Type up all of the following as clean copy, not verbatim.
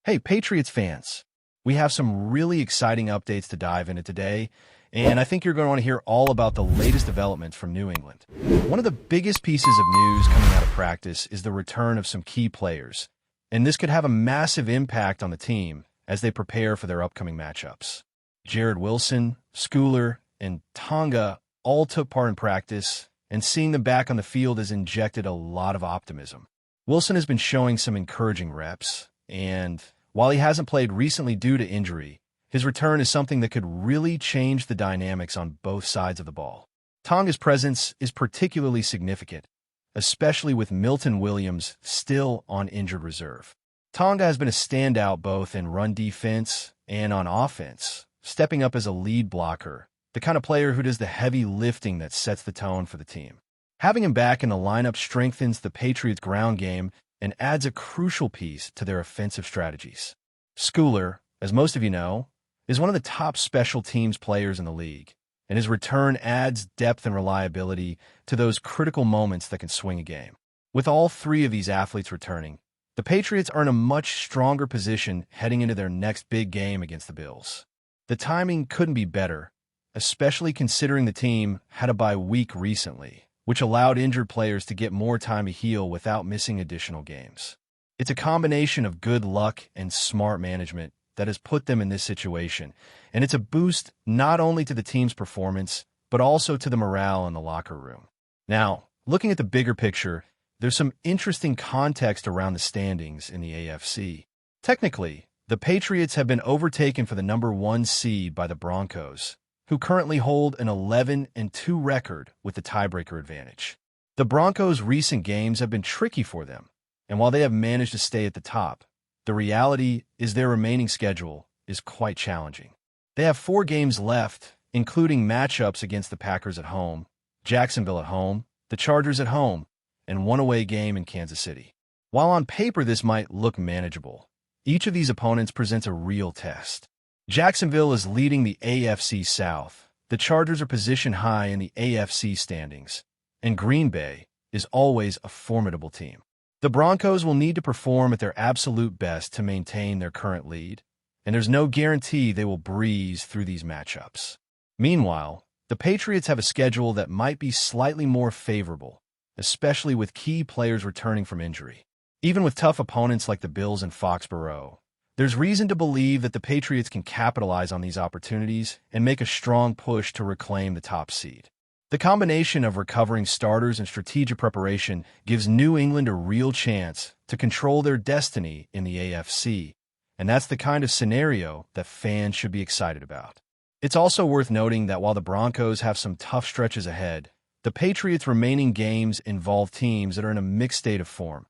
Hey, Patriots fans, we have some really exciting updates to dive into today, and I think you're going to want to hear all about the latest developments from New England. One of the biggest pieces of news coming out of practice is the return of some key players, and this could have a massive impact on the team as they prepare for their upcoming matchups. Jared Wilson, Schooler, and Tonga all took part in practice, and seeing them back on the field has injected a lot of optimism. Wilson has been showing some encouraging reps, and while he hasn't played recently due to injury, his return is something that could really change the dynamics on both sides of the ball. Tonga's presence is particularly significant, especially with Milton Williams still on injured reserve. Tonga has been a standout both in run defense and on offense, stepping up as a lead blocker, the kind of player who does the heavy lifting that sets the tone for the team. Having him back in the lineup strengthens the Patriots' ground game and adds a crucial piece to their offensive strategies. Schooler, as most of you know, is one of the top special teams players in the league, and his return adds depth and reliability to those critical moments that can swing a game. With all three of these athletes returning, the Patriots are in a much stronger position heading into their next big game against the Bills. The timing couldn't be better, especially considering the team had a bye week recently, which allowed injured players to get more time to heal without missing additional games. It's a combination of good luck and smart management that has put them in this situation, and it's a boost not only to the team's performance, but also to the morale in the locker room. Now, looking at the bigger picture, there's some interesting context around the standings in the AFC. Technically, the Patriots have been overtaken for the number 1 seed by the Broncos, who currently hold an 11-2 record with the tiebreaker advantage. The Broncos' recent games have been tricky for them, and while they have managed to stay at the top, the reality is their remaining schedule is quite challenging. They have 4 games left, including matchups against the Packers at home, Jacksonville at home, the Chargers at home, and 1 away game in Kansas City. While on paper this might look manageable, each of these opponents presents a real test. Jacksonville is leading the AFC South, the Chargers are positioned high in the AFC standings, and Green Bay is always a formidable team. The Broncos will need to perform at their absolute best to maintain their current lead, and there's no guarantee they will breeze through these matchups. Meanwhile, the Patriots have a schedule that might be slightly more favorable, especially with key players returning from injury. Even with tough opponents like the Bills and Foxborough, there's reason to believe that the Patriots can capitalize on these opportunities and make a strong push to reclaim the top seed. The combination of recovering starters and strategic preparation gives New England a real chance to control their destiny in the AFC, and that's the kind of scenario that fans should be excited about. It's also worth noting that while the Broncos have some tough stretches ahead, the Patriots' remaining games involve teams that are in a mixed state of form,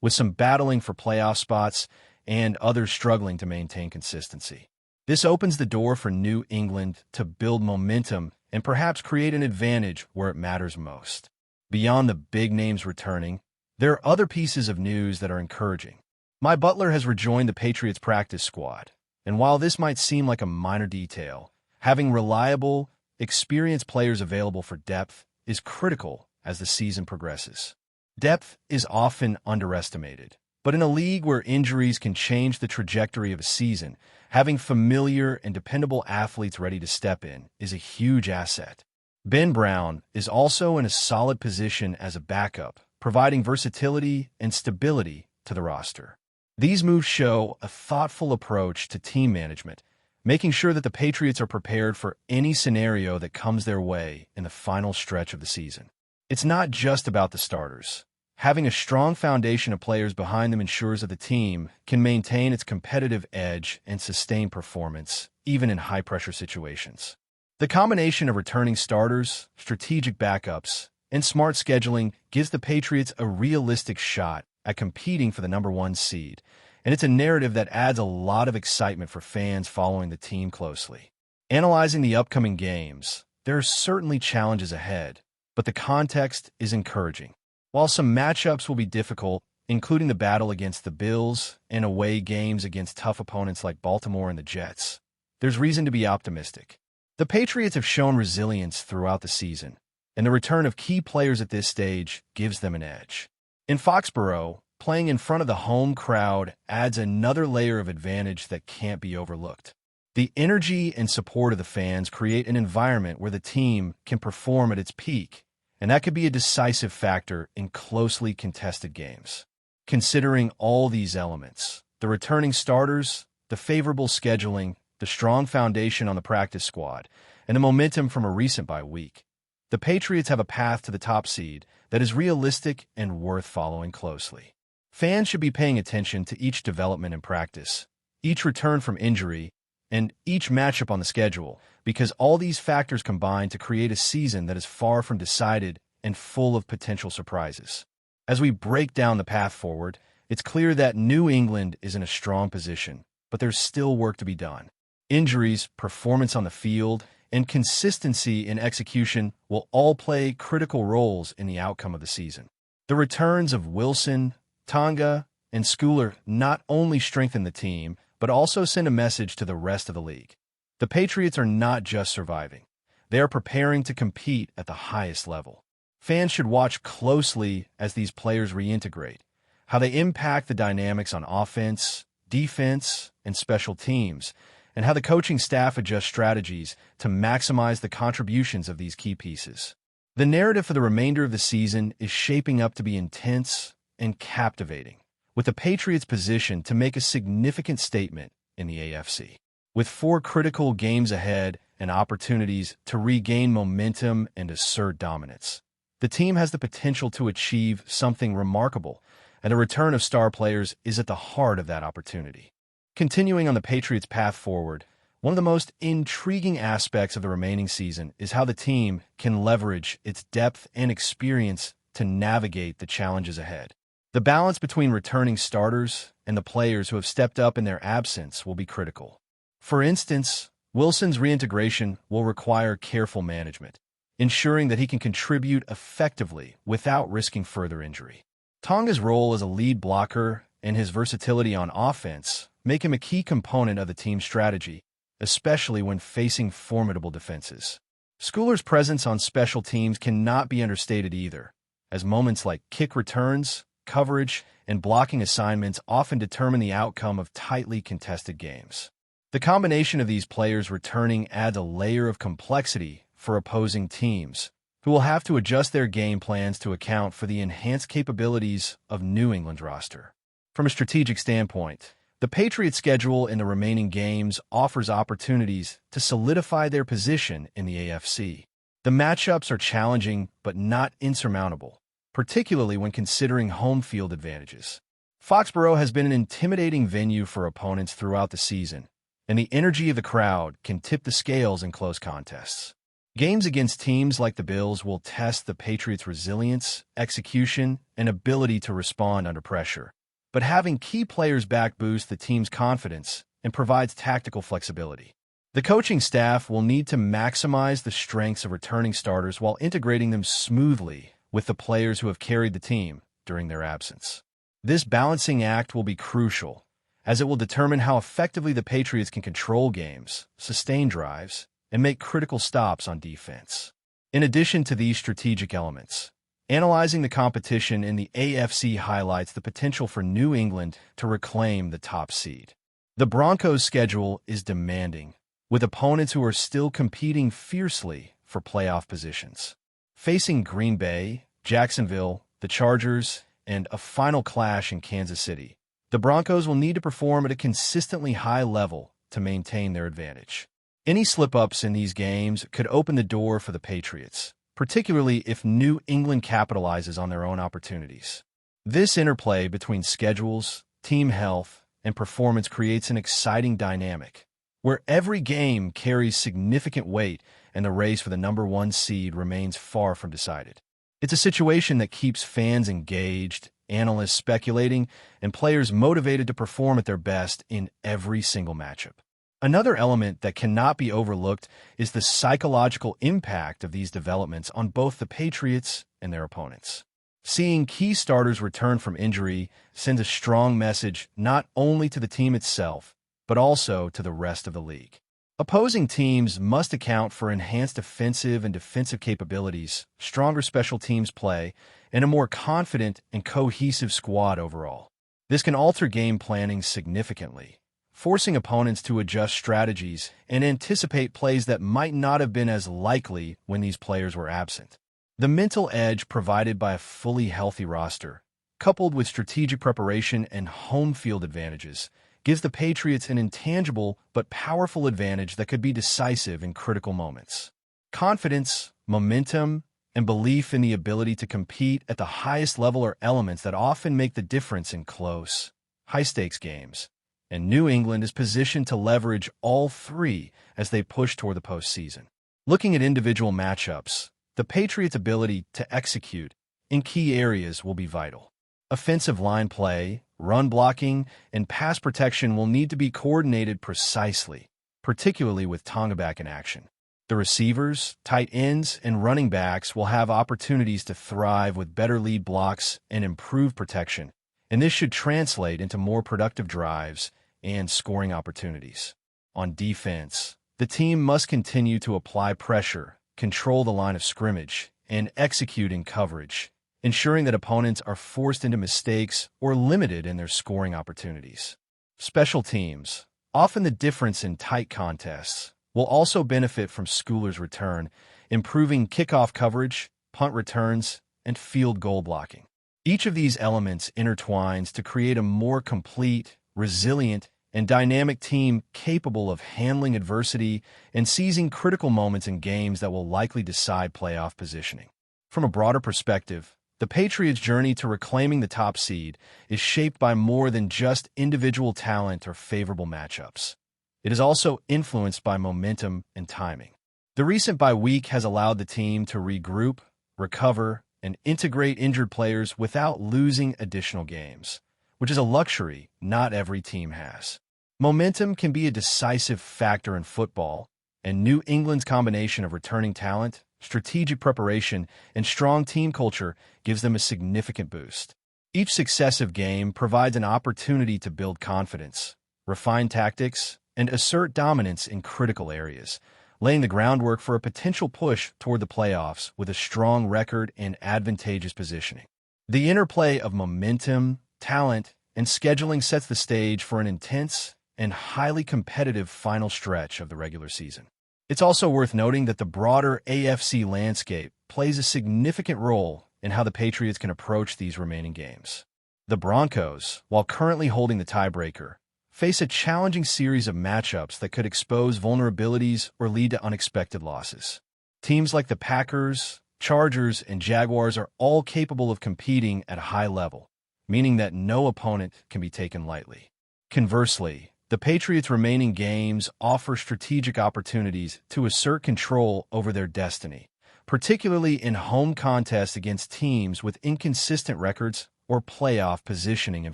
with some battling for playoff spots and others struggling to maintain consistency. This opens the door for New England to build momentum and perhaps create an advantage where it matters most. Beyond the big names returning, there are other pieces of news that are encouraging. My Butler has rejoined the Patriots practice squad, and while this might seem like a minor detail, having reliable, experienced players available for depth is critical as the season progresses. Depth is often underestimated, but in a league where injuries can change the trajectory of a season, having familiar and dependable athletes ready to step in is a huge asset. Ben Brown is also in a solid position as a backup, providing versatility and stability to the roster. These moves show a thoughtful approach to team management, making sure that the Patriots are prepared for any scenario that comes their way in the final stretch of the season. It's not just about the starters. Having a strong foundation of players behind them ensures that the team can maintain its competitive edge and sustain performance, even in high-pressure situations. The combination of returning starters, strategic backups, and smart scheduling gives the Patriots a realistic shot at competing for the number 1 seed, and it's a narrative that adds a lot of excitement for fans following the team closely. Analyzing the upcoming games, there are certainly challenges ahead, but the context is encouraging. While some matchups will be difficult, including the battle against the Bills and away games against tough opponents like Baltimore and the Jets, there's reason to be optimistic. The Patriots have shown resilience throughout the season, and the return of key players at this stage gives them an edge. In Foxborough, playing in front of the home crowd adds another layer of advantage that can't be overlooked. The energy and support of the fans create an environment where the team can perform at its peak, and that could be a decisive factor in closely contested games. Considering all these elements, the returning starters, the favorable scheduling, the strong foundation on the practice squad, and the momentum from a recent bye week, the Patriots have a path to the top seed that is realistic and worth following closely. Fans should be paying attention to each development in practice, each return from injury, and each matchup on the schedule, because all these factors combine to create a season that is far from decided and full of potential surprises. As we break down the path forward, it's clear that New England is in a strong position, but there's still work to be done. Injuries, performance on the field, and consistency in execution will all play critical roles in the outcome of the season. The returns of Wilson, Tonga, and Schooler not only strengthen the team, but also send a message to the rest of the league. The Patriots are not just surviving. They are preparing to compete at the highest level. Fans should watch closely as these players reintegrate, how they impact the dynamics on offense, defense, and special teams, and how the coaching staff adjusts strategies to maximize the contributions of these key pieces. The narrative for the remainder of the season is shaping up to be intense and captivating, with the Patriots positioned to make a significant statement in the AFC. With 4 critical games ahead and opportunities to regain momentum and assert dominance, the team has the potential to achieve something remarkable, and the return of star players is at the heart of that opportunity. Continuing on the Patriots' path forward, one of the most intriguing aspects of the remaining season is how the team can leverage its depth and experience to navigate the challenges ahead. The balance between returning starters and the players who have stepped up in their absence will be critical. For instance, Wilson's reintegration will require careful management, ensuring that he can contribute effectively without risking further injury. Tonga's role as a lead blocker and his versatility on offense make him a key component of the team's strategy, especially when facing formidable defenses. Schooler's presence on special teams cannot be understated either, as moments like kick returns, coverage, and blocking assignments often determine the outcome of tightly contested games. The combination of these players returning adds a layer of complexity for opposing teams, who will have to adjust their game plans to account for the enhanced capabilities of New England's roster. From a strategic standpoint, the Patriots' schedule in the remaining games offers opportunities to solidify their position in the AFC. The matchups are challenging but not insurmountable, particularly when considering home field advantages. Foxborough has been an intimidating venue for opponents throughout the season, and the energy of the crowd can tip the scales in close contests. Games against teams like the Bills will test the Patriots' resilience, execution, and ability to respond under pressure. But having key players back boosts the team's confidence and provides tactical flexibility. The coaching staff will need to maximize the strengths of returning starters while integrating them smoothly with the players who have carried the team during their absence. This balancing act will be crucial, as it will determine how effectively the Patriots can control games, sustain drives, and make critical stops on defense. In addition to these strategic elements, analyzing the competition in the AFC highlights the potential for New England to reclaim the top seed. The Broncos' schedule is demanding, with opponents who are still competing fiercely for playoff positions. Facing Green Bay, Jacksonville, the Chargers, and a final clash in Kansas City, the Broncos will need to perform at a consistently high level to maintain their advantage. Any slip-ups in these games could open the door for the Patriots, particularly if New England capitalizes on their own opportunities. This interplay between schedules, team health, and performance creates an exciting dynamic, where every game carries significant weight and the race for the number 1 seed remains far from decided. It's a situation that keeps fans engaged, analysts speculating, and players motivated to perform at their best in every single matchup. Another element that cannot be overlooked is the psychological impact of these developments on both the Patriots and their opponents. Seeing key starters return from injury sends a strong message not only to the team itself, but also to the rest of the league. Opposing teams must account for enhanced offensive and defensive capabilities, stronger special teams play, and a more confident and cohesive squad overall. This can alter game planning significantly, forcing opponents to adjust strategies and anticipate plays that might not have been as likely when these players were absent. The mental edge provided by a fully healthy roster, coupled with strategic preparation and home field advantages, gives the Patriots an intangible but powerful advantage that could be decisive in critical moments. Confidence, momentum, and belief in the ability to compete at the highest level are elements that often make the difference in close, high-stakes games, and New England is positioned to leverage all three as they push toward the postseason. Looking at individual matchups, the Patriots' ability to execute in key areas will be vital. Offensive line play, run blocking, and pass protection will need to be coordinated precisely, particularly with Tonga back in action. The receivers, tight ends, and running backs will have opportunities to thrive with better lead blocks and improved protection, and this should translate into more productive drives and scoring opportunities. On defense, the team must continue to apply pressure, control the line of scrimmage, and execute in coverage, ensuring that opponents are forced into mistakes or limited in their scoring opportunities. Special teams, often the difference in tight contests, will also benefit from Schooler's return, improving kickoff coverage, punt returns, and field goal blocking. Each of these elements intertwines to create a more complete, resilient, and dynamic team capable of handling adversity and seizing critical moments in games that will likely decide playoff positioning. From a broader perspective, the Patriots' journey to reclaiming the top seed is shaped by more than just individual talent or favorable matchups. It is also influenced by momentum and timing. The recent bye week has allowed the team to regroup, recover, and integrate injured players without losing additional games, which is a luxury not every team has. Momentum can be a decisive factor in football, and New England's combination of returning talent, strategic preparation, and strong team culture gives them a significant boost. Each successive game provides an opportunity to build confidence, refine tactics, and assert dominance in critical areas, laying the groundwork for a potential push toward the playoffs with a strong record and advantageous positioning. The interplay of momentum, talent, and scheduling sets the stage for an intense and highly competitive final stretch of the regular season. It's also worth noting that the broader AFC landscape plays a significant role in how the Patriots can approach these remaining games. The Broncos, while currently holding the tiebreaker, face a challenging series of matchups that could expose vulnerabilities or lead to unexpected losses. Teams like the Packers, Chargers, and Jaguars are all capable of competing at a high level, meaning that no opponent can be taken lightly. Conversely, the Patriots' remaining games offer strategic opportunities to assert control over their destiny, particularly in home contests against teams with inconsistent records or playoff positioning in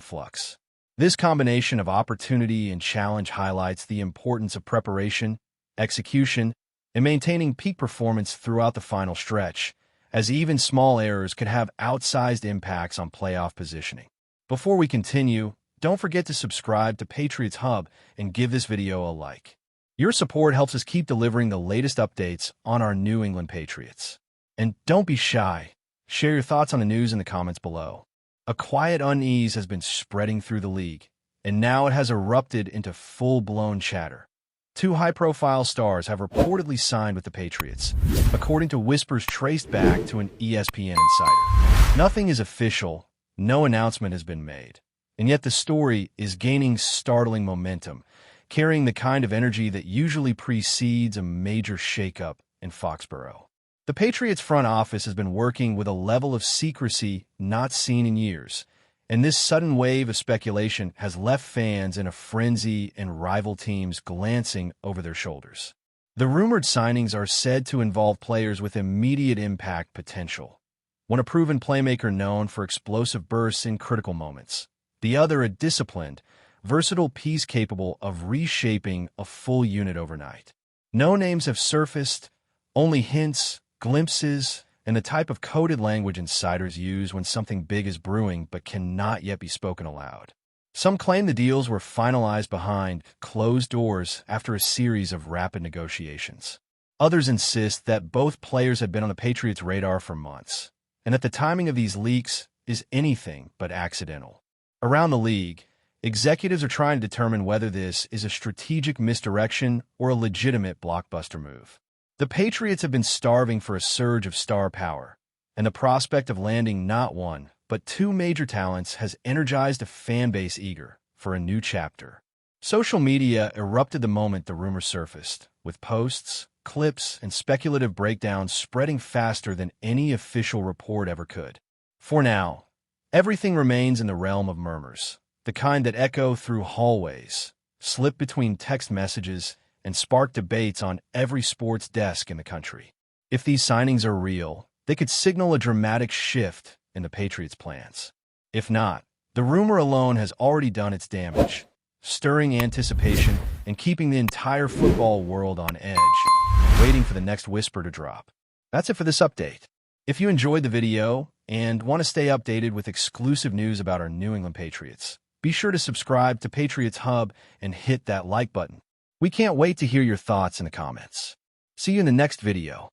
flux. This combination of opportunity and challenge highlights the importance of preparation, execution, and maintaining peak performance throughout the final stretch, as even small errors could have outsized impacts on playoff positioning. Before we continue, don't forget to subscribe to Patriots Hub and give this video a like. Your support helps us keep delivering the latest updates on our New England Patriots. And don't be shy. Share your thoughts on the news in the comments below. A quiet unease has been spreading through the league, and now it has erupted into full-blown chatter. Two high-profile stars have reportedly signed with the Patriots, according to whispers traced back to an ESPN insider. Nothing is official, no announcement has been made, and yet the story is gaining startling momentum, carrying the kind of energy that usually precedes a major shakeup in Foxborough. The Patriots front office has been working with a level of secrecy not seen in years, and this sudden wave of speculation has left fans in a frenzy and rival teams glancing over their shoulders. The rumored signings are said to involve players with immediate impact potential, one a proven playmaker known for explosive bursts in critical moments, the other a disciplined, versatile piece capable of reshaping a full unit overnight. No names have surfaced, only hints, glimpses, and the type of coded language insiders use when something big is brewing but cannot yet be spoken aloud. Some claim the deals were finalized behind closed doors after a series of rapid negotiations. Others insist that both players had been on the Patriots' radar for months, and that the timing of these leaks is anything but accidental. Around the league, executives are trying to determine whether this is a strategic misdirection or a legitimate blockbuster move. The Patriots have been starving for a surge of star power, and the prospect of landing not one, but two major talents has energized a fan base eager for a new chapter. Social media erupted the moment the rumor surfaced, with posts, clips, and speculative breakdowns spreading faster than any official report ever could. For now, everything remains in the realm of murmurs, the kind that echo through hallways, slip between text messages, and spark debates on every sports desk in the country. If these signings are real, they could signal a dramatic shift in the Patriots' plans. If not, the rumor alone has already done its damage, stirring anticipation and keeping the entire football world on edge, waiting for the next whisper to drop. That's it for this update. If you enjoyed the video and want to stay updated with exclusive news about our New England Patriots, be sure to subscribe to Patriots Hub and hit that like button. We can't wait to hear your thoughts in the comments. See you in the next video.